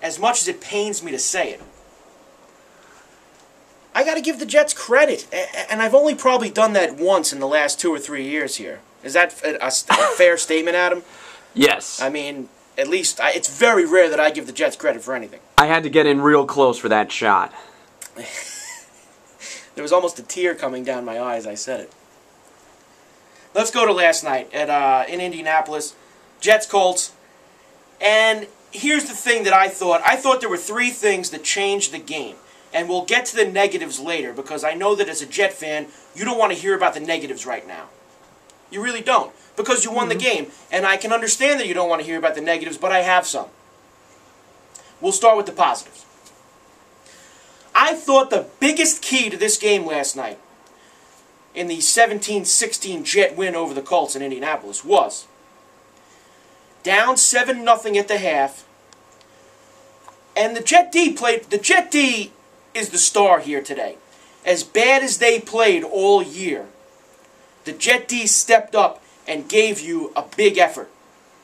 as much as it pains me to say it, I got to give the Jets credit. And I've only probably done that once in the last 2 or 3 years here. Is that a fair statement, Adam? Yes. I mean, at least it's very rare that I give the Jets credit for anything. I had to get in real close for that shot. There was almost a tear coming down my eye as I said it. Let's go to last night in Indianapolis. Jets Colts. And here's the thing that I thought. I thought there were 3 things that changed the game. And we'll get to the negatives later, because I know that as a Jet fan, you don't want to hear about the negatives right now. You really don't, because you won the game. And I can understand that you don't want to hear about the negatives, but I have some. We'll start with the positives. I thought the biggest key to this game last night, in the 17-16 Jet win over the Colts in Indianapolis, was down 7-0 at the half, and the Jet D is the star here today. As bad as they played all year, the Jet D stepped up and gave you a big effort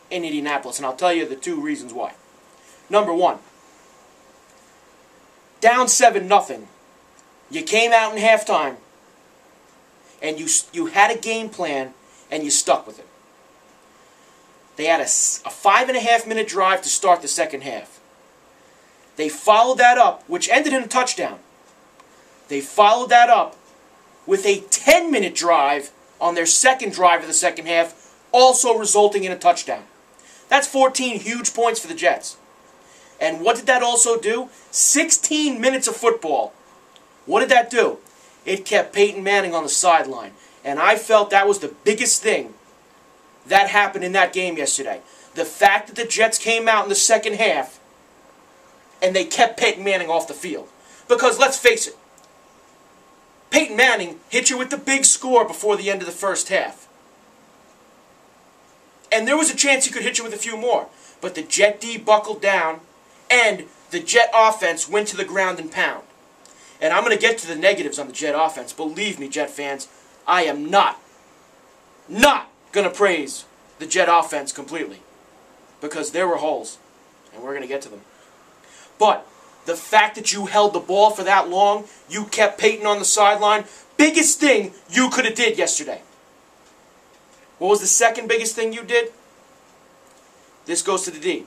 in Indianapolis, and I'll tell you the 2 reasons why. Number 1, down 7-0, you came out in halftime, and you had a game plan, and you stuck with it. They had a 5.5-minute drive to start the second half. They followed that up, which ended in a touchdown. They followed that up with a 10-minute drive on their second drive of the second half, also resulting in a touchdown. That's 14 huge points for the Jets. And what did that also do? 16 minutes of football. What did that do? It kept Peyton Manning on the sideline. And I felt that was the biggest thing that happened in that game yesterday. The fact that the Jets came out in the second half and they kept Peyton Manning off the field. Because let's face it, Peyton Manning hit you with the big score before the end of the first half. And there was a chance he could hit you with a few more. But the Jet D buckled down, and the Jet offense went to the ground and pound. And I'm going to get to the negatives on the Jet offense. Believe me, Jet fans, I am not going to praise the Jet offense completely. Because there were holes, and we're going to get to them. But the fact that you held the ball for that long, you kept Peyton on the sideline, biggest thing you could have did yesterday. What was the second biggest thing you did? This goes to the D.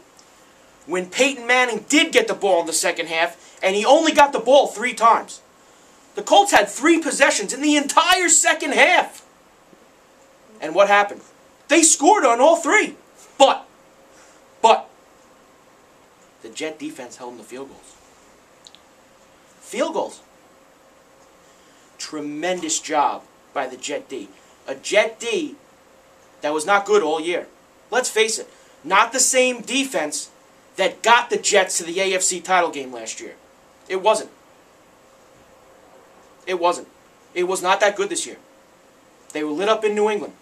When Peyton Manning did get the ball in the second half, and he only got the ball 3 times, the Colts had 3 possessions in the entire second half. And what happened? They scored on all 3. But, the Jet defense held them to field goals. Field goals. Tremendous job by the Jet D. A Jet D that was not good all year. Let's face it, not the same defense that got the Jets to the AFC title game last year. It wasn't. It wasn't. It was not that good this year. They were lit up in New England.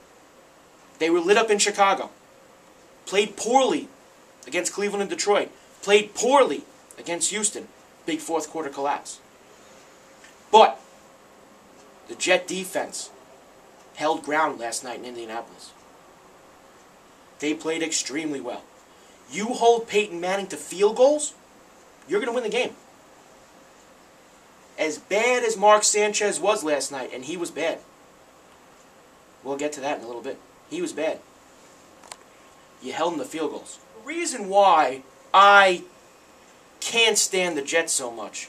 They were lit up in Chicago. Played poorly against Cleveland and Detroit. Played poorly against Houston. Big fourth quarter collapse. But the Jet defense held ground last night in Indianapolis. They played extremely well. You hold Peyton Manning to field goals, you're going to win the game. As bad as Mark Sanchez was last night, and he was bad. We'll get to that in a little bit. He was bad. You held him to field goals. The reason why I can't stand the Jets so much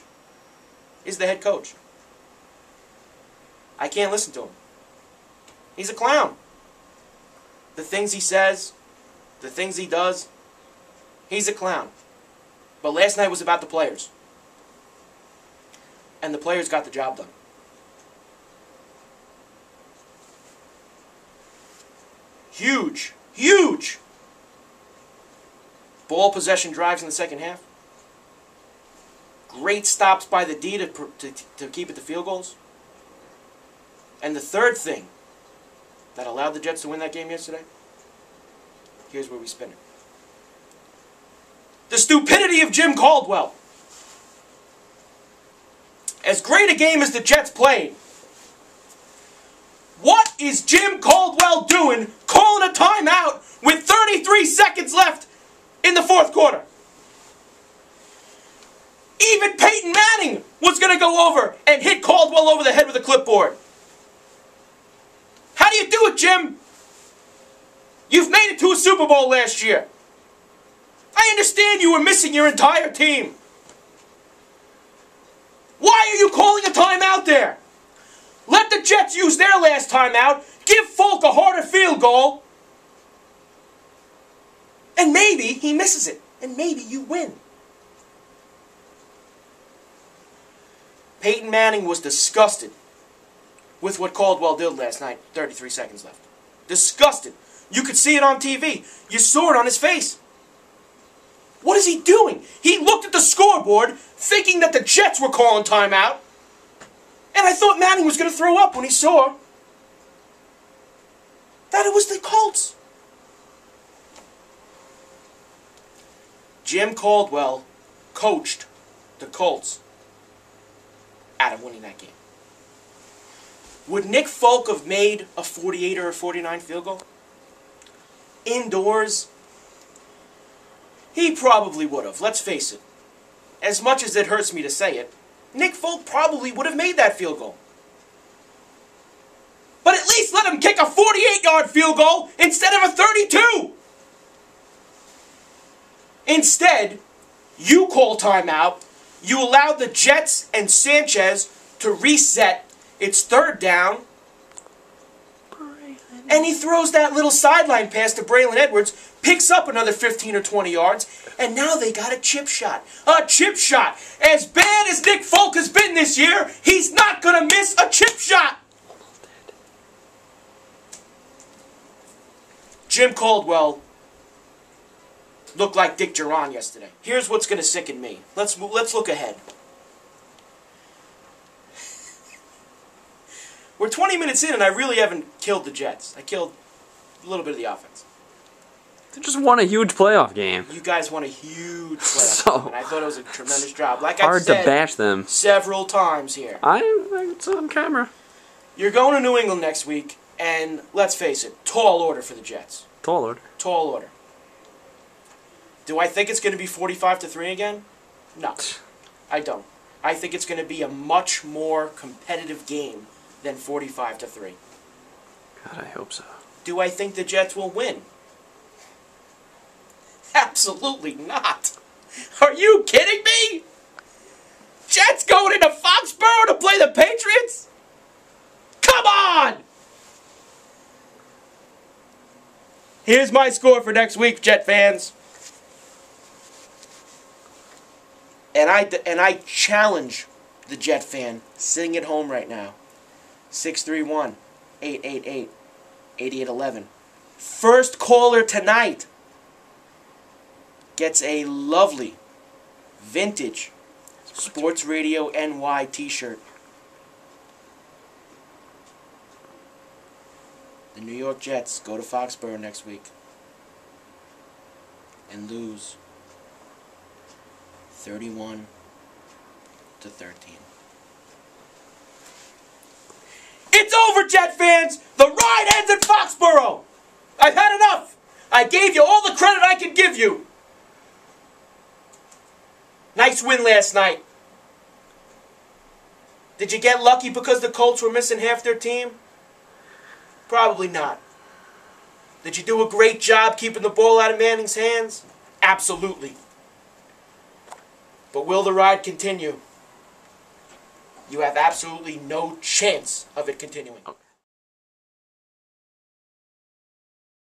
is the head coach. I can't listen to him. He's a clown. The things he says, the things he does, he's a clown. But last night was about the players. And the players got the job done. Huge ball possession drives in the second half. Great stops by the D to keep it to field goals. And the third thing that allowed the Jets to win that game yesterday, here's where we spin it. The stupidity of Jim Caldwell. As great a game as the Jets played, what is Jim Caldwell doing calling a timeout with 33 seconds left in the fourth quarter? Even Peyton Manning was going to go over and hit Caldwell over the head with a clipboard. How do you do it, Jim? You've made it to a Super Bowl last year. I understand you were missing your entire team. Why are you calling a timeout there? Let the Jets use their last timeout. Give Folk a harder field goal. And maybe he misses it. And maybe you win. Peyton Manning was disgusted with what Caldwell did last night. 33 seconds left. Disgusted. You could see it on TV. You saw it on his face. What is he doing? He looked at the scoreboard thinking that the Jets were calling timeout. And I thought Manning was going to throw up when he saw that it was the Colts. Jim Caldwell coached the Colts out of winning that game. Would Nick Folk have made a 48 or a 49 field goal? Indoors? He probably would have. Let's face it. As much as it hurts me to say it, Nick Folk probably would have made that field goal. But at least let him kick a 48-yard field goal instead of a 32. Instead, you call timeout. You allowed the Jets and Sanchez to reset. It's third down. And he throws that little sideline pass to Braylon Edwards, picks up another 15 or 20 yards, and now they got a chip shot. A chip shot! As bad as Nick Folk has been this year, he's not going to miss a chip shot! Jim Caldwell looked like Dick Duran yesterday. Here's what's going to sicken me. Let's look ahead. We're 20 minutes in, and I really haven't killed the Jets. I killed a little bit of the offense. They just won a huge playoff game. You guys won a huge playoff game, and I thought it was a tremendous job. Like Hard I've said to bash them several times here. It's on camera. You're going to New England next week, and let's face it, tall order for the Jets. Tall order. Tall order. Do I think it's going to be 45-3 again? No, I don't. I think it's going to be a much more competitive game than 45-3. God, I hope so. Do I think the Jets will win? Absolutely not. Are you kidding me? Jets going into Foxborough to play the Patriots? Come on! Here's my score for next week, Jet fans. And I challenge the Jet fan sitting at home right now. 631-888-8811. First caller tonight gets a lovely vintage Sports Radio NY t-shirt. The New York Jets go to Foxborough next week and lose 31-13. It's over, Jet fans! The ride ends in Foxborough! I've had enough! I gave you all the credit I could give you! Nice win last night. Did you get lucky because the Colts were missing half their team? Probably not. Did you do a great job keeping the ball out of Manning's hands? Absolutely. But will the ride continue? You have absolutely no chance of it continuing.